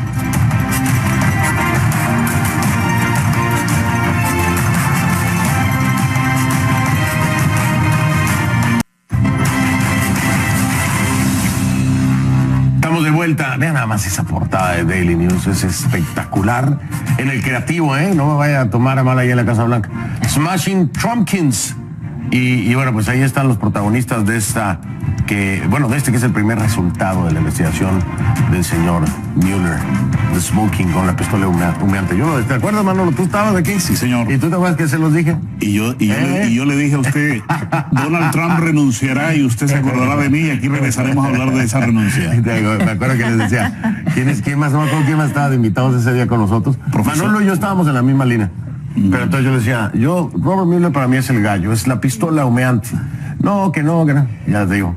vuelta, vean nada más esa portada de Daily News, es espectacular. En el creativo, no me vaya a tomar a mal ahí en la Casa Blanca. Smashing Trumpkins. Y bueno, pues ahí están los protagonistas de esta, que es el primer resultado de la investigación del señor Mueller, de smoking con la pistola humeante. ¿Te acuerdas, Manolo? ¿Tú estabas aquí? Sí, señor. ¿Y tú te acuerdas que se los dije? Y yo le dije a usted, Donald Trump renunciará y usted se acordará de mí y aquí regresaremos a hablar de esa renuncia. Me acuerdo que les decía, ¿quién más estaba de invitados ese día con nosotros? Profesor. Manolo y yo estábamos en la misma línea. Pero entonces yo le decía, Robert Mueller para mí es el gallo, es la pistola humeante. No, que no. Ya te digo,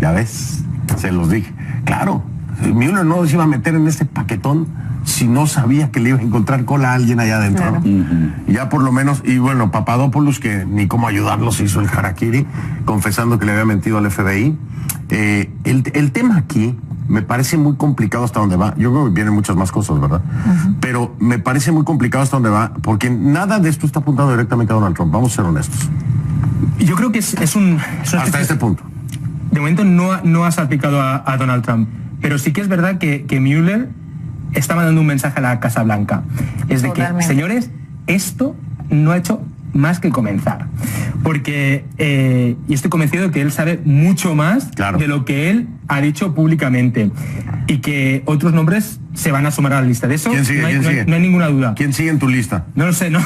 ya ves, se los dije. Claro, Mueller no se iba a meter en este paquetón si no sabía que le iba a encontrar cola a alguien allá adentro. Claro. ¿No? Ya por lo menos, y bueno, Papadopoulos, que ni cómo ayudarlos hizo el harakiri, confesando que le había mentido al FBI. El tema aquí me parece muy complicado hasta donde va. Yo creo que vienen muchas más cosas, ¿verdad? Pero me parece muy complicado hasta donde va, porque nada de esto está apuntado directamente a Donald Trump. Vamos a ser honestos. Yo creo que es un... Hasta este punto. De momento no ha salpicado a Donald Trump, pero sí que es verdad que Mueller está mandando un mensaje a la Casa Blanca. Es de que, señores, esto no ha hecho más que comenzar. Porque, y estoy convencido de que él sabe mucho más de lo que él ha dicho públicamente. Y que otros nombres se van a sumar a la lista. De eso ¿Quién sigue? No hay ninguna duda. ¿Quién sigue en tu lista? No lo sé, ¿no?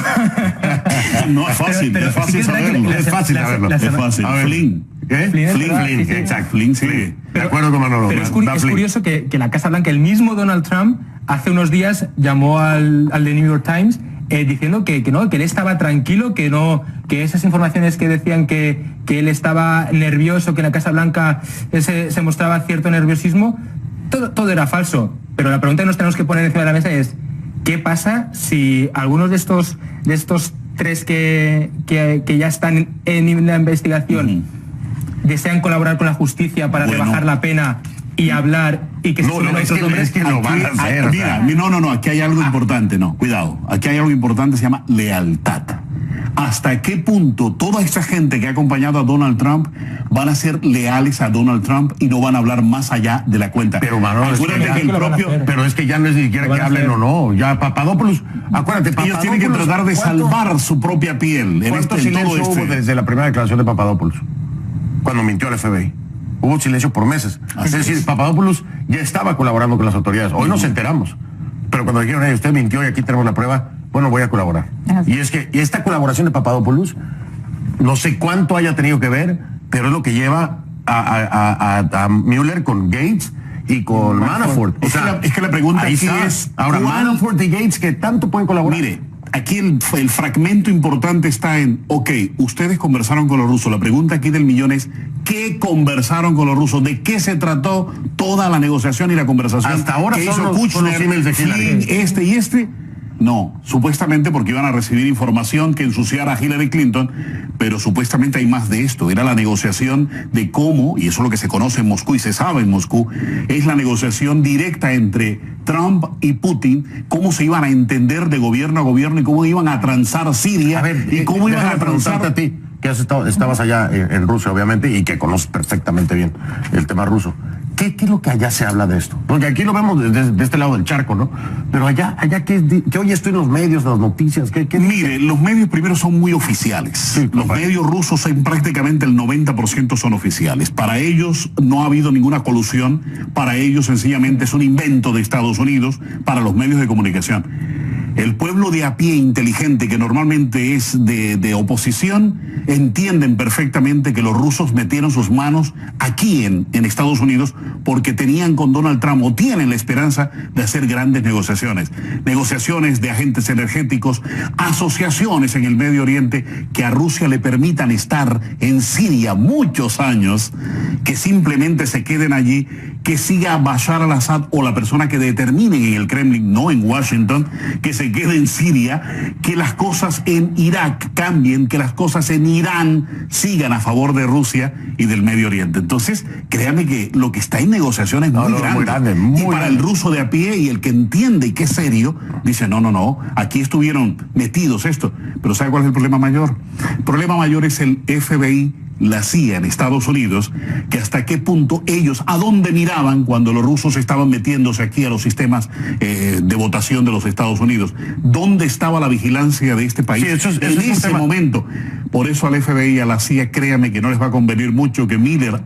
No es fácil, pero es fácil saberlo. Es fácil saberlo. Es fácil. Flynn. ¿Qué? Flynn, exacto. Flynn sigue. De acuerdo con Manolo. Pero es curioso que la Casa Blanca, el mismo Donald Trump, hace unos días llamó al The New York Times diciendo que él estaba tranquilo, que esas informaciones que decían que él estaba nervioso, que en la Casa Blanca se mostraba cierto nerviosismo, todo era falso. Pero la pregunta que nos tenemos que poner encima de la mesa es, ¿qué pasa si algunos de estos tres que ya están en la investigación desean colaborar con la justicia para rebajar la pena y hablar y que se sumen otros nombres? Es que lo van a hacer. Mira, aquí hay algo importante, cuidado. Aquí hay algo importante, se llama lealtad. ¿Hasta qué punto toda esta gente que ha acompañado a Donald Trump van a ser leales a Donald Trump y no van a hablar más allá de la cuenta? Pero Manolo, pero es que ya no es ni siquiera que hablen o no. Ya Papadopoulos, acuérdate, ellos tienen que tratar de salvar su propia piel. ¿Cuánto silencio hubo desde la primera declaración de Papadopoulos? Cuando mintió al FBI. Hubo silencio por meses. Es decir, Papadopoulos ya estaba colaborando con las autoridades. Hoy nos enteramos. Pero cuando dijeron, usted mintió y aquí tenemos la prueba, bueno, voy a colaborar. Y es que esta colaboración de Papadopoulos, no sé cuánto haya tenido que ver, pero es lo que lleva a Mueller con Gates y con Manafort. O sea, es que la pregunta aquí es... Ahora, Manafort y Gates, ¿qué tanto pueden colaborar? Mire, aquí el fragmento importante está en, ustedes conversaron con los rusos. La pregunta aquí del millón es, ¿qué conversaron con los rusos? ¿De qué se trató toda la negociación y la conversación? Hasta ahora que son hizo los Kushner, emails de Hillary. Flynn, este y este. No, supuestamente porque iban a recibir información que ensuciara a Hillary Clinton, pero supuestamente hay más de esto. Era la negociación de cómo, y eso es lo que se conoce en Moscú y se sabe en Moscú, es la negociación directa entre Trump y Putin, cómo se iban a entender de gobierno a gobierno y cómo iban a transar Siria. A ver, y cómo iban a transar a ti, que estabas allá en Rusia, obviamente, y que conoces perfectamente bien el tema ruso. ¿Qué es lo que allá se habla de esto? Porque aquí lo vemos de este lado del charco, ¿no? Pero allá ¿qué hoy estoy en los medios, las noticias? Mire, los medios primero son muy oficiales. Sí, los medios rusos en prácticamente el 90% son oficiales. Para ellos no ha habido ninguna colusión. Para ellos sencillamente es un invento de Estados Unidos para los medios de comunicación. El pueblo de a pie inteligente, que normalmente es de oposición, entienden perfectamente que los rusos metieron sus manos aquí en Estados Unidos porque tenían con Donald Trump o tienen la esperanza de hacer grandes negociaciones. Negociaciones de agentes energéticos, asociaciones en el Medio Oriente que a Rusia le permitan estar en Siria muchos años, que simplemente se queden allí, que siga Bashar al-Assad o la persona que determinen en el Kremlin, no en Washington, que se quede en Siria, que las cosas en Irak cambien, que las cosas en Irán sigan a favor de Rusia y del Medio Oriente. Entonces, créanme que lo que está en negociación es muy grande. Y para el ruso de a pie y el que entiende y que es serio, dice, no, aquí estuvieron metidos esto. Pero ¿sabe cuál es el problema mayor? El problema mayor es el FBI la CIA en Estados Unidos, que hasta qué punto ellos, a dónde miraban cuando los rusos estaban metiéndose aquí a los sistemas de votación de los Estados Unidos. ¿Dónde estaba la vigilancia de este país en ese momento? Por eso al FBI y a la CIA, créame que no les va a convenir mucho que Mueller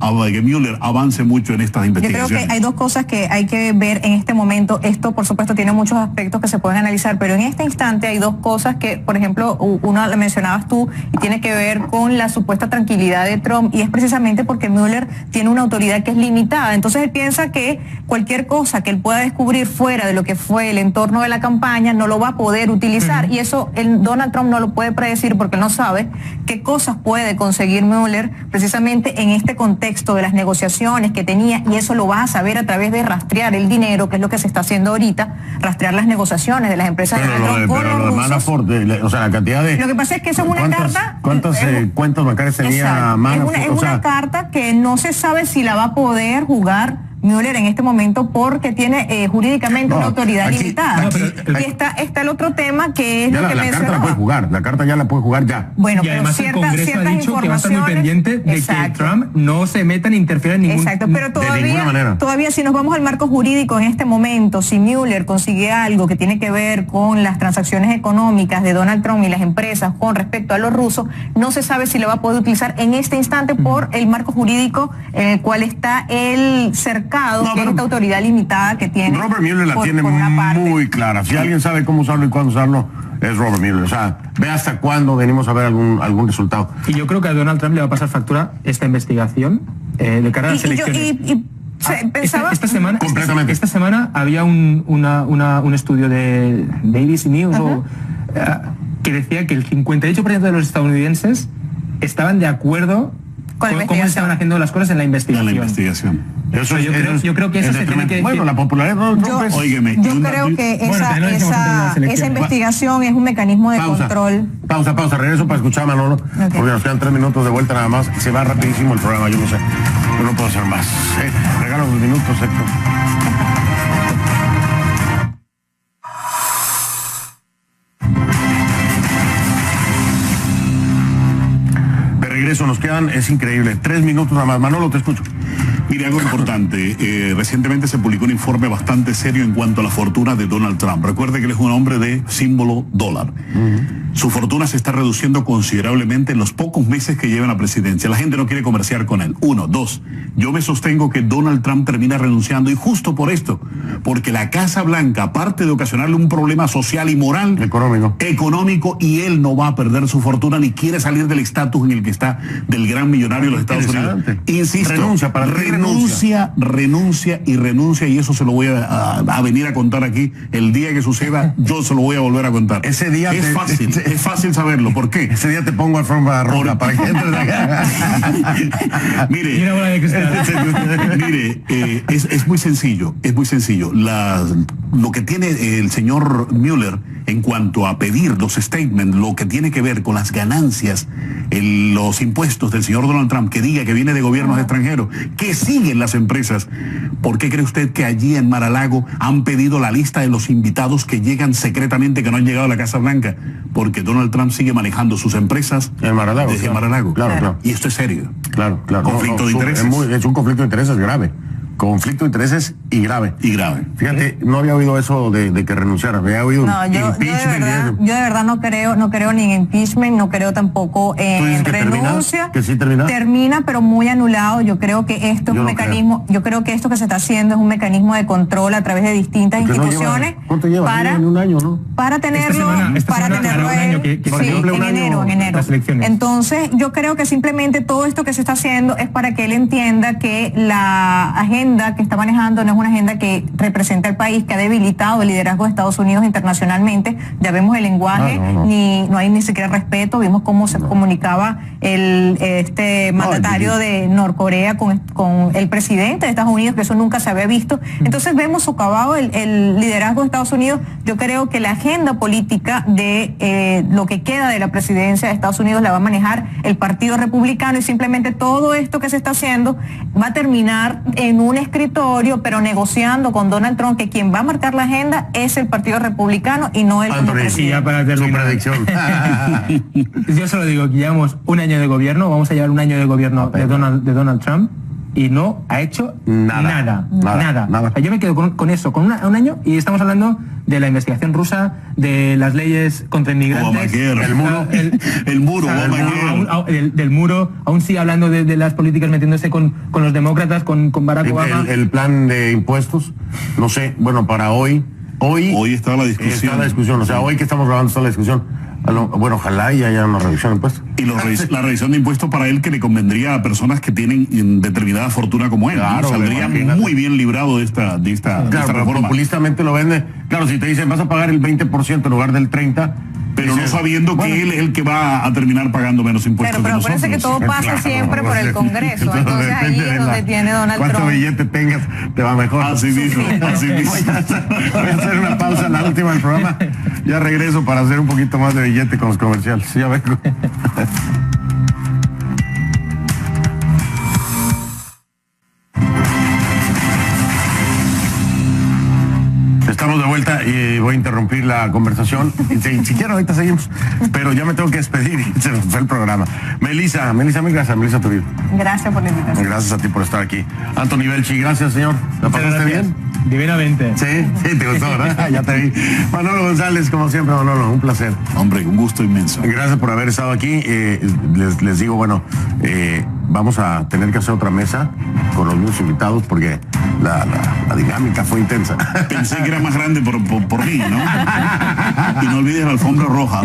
avance mucho en estas investigaciones. Yo creo que hay dos cosas que hay que ver en este momento. Esto, por supuesto, tiene muchos aspectos que se pueden analizar, pero en este instante hay dos cosas que, por ejemplo, una la mencionabas tú y tiene que ver con la supuesta tranquilidad de Trump, y es precisamente porque Mueller tiene una autoridad que es limitada. Entonces él piensa que cualquier cosa que él pueda descubrir fuera de lo que fue el entorno de la campaña no lo va a poder utilizar, y eso Donald Trump no lo puede predecir porque él no sabe qué cosas puede conseguir Mueller precisamente en este contexto de las negociaciones que tenía, y eso lo va a saber a través de rastrear el dinero, que es lo que se está haciendo ahorita, rastrear las negociaciones de las empresas de Trump con los rusos. Manafort, o sea, la cantidad de... Lo que pasa es que eso es una carta... ¿Cuántas cuentas bancarias tenía Manafort? Es una carta que no se sabe si la va a poder jugar Mueller en este momento porque tiene jurídicamente una autoridad limitada. Y está el otro tema que es lo que la mencionaba. Carta la puede jugar, la carta ya la puede jugar ya. Bueno, y pero además el Congreso ha dicho que va a estar muy pendiente de que Trump no se meta ni interfiera en ningún... Exacto, pero de ninguna manera. todavía si nos vamos al marco jurídico en este momento, si Mueller consigue algo que tiene que ver con las transacciones económicas de Donald Trump y las empresas con respecto a los rusos, no se sabe si lo va a poder utilizar en este instante por el marco jurídico en el cual está él cercado, que es esta autoridad limitada que tiene. Robert Mueller la tiene muy clara. Si alguien sabe cómo usarlo y cuándo usarlo, es Robert Mueller. O sea, ve hasta cuándo venimos a ver algún resultado. Y yo creo que a Donald Trump le va a pasar factura esta investigación de cara a las elecciones. Esta semana había un estudio de ABC News que decía que el 58% de los estadounidenses estaban de acuerdo con cómo estaban haciendo las cosas en la investigación. Yo creo que eso se tiene que... Bueno, la popularidad de Donald Trump es... Yo creo que esa investigación es un mecanismo de control. Pausa, regreso para escuchar a Manolo, porque nos quedan 3 minutos de vuelta nada más, se va rapidísimo el programa, yo no sé, yo no puedo hacer más. Regalo 2 minutos, Héctor. Regreso, nos quedan, es increíble, 3 minutos nada más. Manolo, te escucho. Mire, algo importante, recientemente se publicó un informe bastante serio en cuanto a la fortuna de Donald Trump. Recuerde que él es un hombre de símbolo dólar. Su fortuna se está reduciendo considerablemente en los pocos meses que lleva en la presidencia. La gente no quiere comerciar con él. 1, 2, yo me sostengo que Donald Trump termina renunciando, y justo por esto, porque la Casa Blanca, aparte de ocasionarle un problema social y moral, económico, y él no va a perder su fortuna ni quiere salir del estatus en el que está del gran millonario de los Estados Unidos. Insisto, renuncia, y eso se lo voy a venir a contar aquí el día que suceda. Yo se lo voy a volver a contar. Ese día es fácil saberlo. ¿Por qué? Ese día te pongo alfombra roja para que entres acá. Mire, es muy sencillo, lo que tiene el señor Mueller en cuanto a pedir los statements, lo que tiene que ver con las ganancias, los impuestos del señor Donald Trump, que diga que viene de gobiernos extranjeros, que siguen las empresas. ¿Por qué cree usted que allí en Mar-a-Lago han pedido la lista de los invitados que llegan secretamente, que no han llegado a la Casa Blanca? Porque Donald Trump sigue manejando sus empresas en Mar-a-Lago. Desde Mar-a-Lago. Claro. Y esto es serio. Claro. Conflicto de intereses. Es un conflicto de intereses grave. Conflicto de intereses y grave. Fíjate, no había oído eso de que renunciara, había oído impeachment. Yo de verdad no creo ni en impeachment, no creo tampoco en renuncia. ¿Que sí termina? Termina, pero muy anulado. Yo creo que esto es un mecanismo, yo creo que esto que se está haciendo es un mecanismo de control a través de distintas instituciones. ¿Cuánto lleva? Para un año, ¿no? Para tenerlo, en enero. Entonces, yo creo que simplemente todo esto que se está haciendo es para que él entienda que la agenda que está manejando no es una agenda que representa al país, que ha debilitado el liderazgo de Estados Unidos internacionalmente. Ya vemos el lenguaje, no hay ni siquiera respeto. Vimos cómo se comunicaba el mandatario de Norcorea con el presidente de Estados Unidos, que eso nunca se había visto. Entonces vemos socavado el liderazgo de Estados Unidos. Yo creo que la agenda política de lo que queda de la presidencia de Estados Unidos la va a manejar el Partido Republicano, y simplemente todo esto que se está haciendo va a terminar en un escritorio, pero negociando con Donald Trump, que quien va a marcar la agenda es el Partido Republicano y no el presidente. Para terminar. Su predicción. Yo solo digo que llevamos un año año de gobierno, vamos a llevar un año de gobierno de Donald Trump, y no ha hecho nada. O sea, yo me quedo con eso, con un año, y estamos hablando de la investigación rusa, de las leyes contra inmigrantes, el muro, del muro, aún sigue hablando de las políticas, metiéndose con los demócratas, con Barack Obama. El plan de impuestos, no sé, bueno, para hoy está la discusión. Está la discusión, o sea, hoy que estamos grabando está la discusión. Bueno, ojalá y haya una reducción de impuestos. Y la revisión de impuestos para él, que le convendría a personas que tienen determinada fortuna como él. Claro, ¿no? Saldría muy bien librado de esta reforma. Populistamente lo vende. Claro, si te dicen vas a pagar el 20% en lugar del 30%, pero no sabiendo que él es el que va a terminar pagando menos impuestos. Pero parece que todo pasa siempre por el Congreso. Entonces ahí es donde tiene Donald Trump. Cuánto billete tengas, te va mejor. Así mismo. Voy a hacer una pausa en la última del programa. Ya regreso para hacer un poquito más de billete con los comerciales. Ya vengo. Estamos de vuelta y voy a interrumpir la conversación. Si quiero, ahorita seguimos. Pero ya me tengo que despedir y se nos fue el programa. Melissa, mil gracias. Melissa Turillo. Gracias por la invitación. Gracias a ti por estar aquí. Anthony Belchi, gracias, señor. ¿La pasaste bien? Divinamente. Sí, te gustó, ¿verdad? Ya te vi. Manolo González, como siempre, Manolo, un placer. Hombre, un gusto inmenso. Gracias por haber estado aquí. Les digo, bueno, vamos a tener que hacer otra mesa con los mismos invitados porque la dinámica fue intensa. Pensé que era más grande por mí, ¿no? Y no olvides la alfombra roja.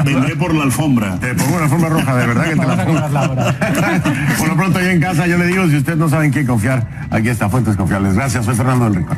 Vendré por la alfombra. Te pongo una alfombra roja, de verdad que te la pongo. Por lo pronto, ya en casa, yo le digo, si ustedes no saben quién confiar, aquí está Fuentes Confiables. Gracias, soy Fernando del Rincón.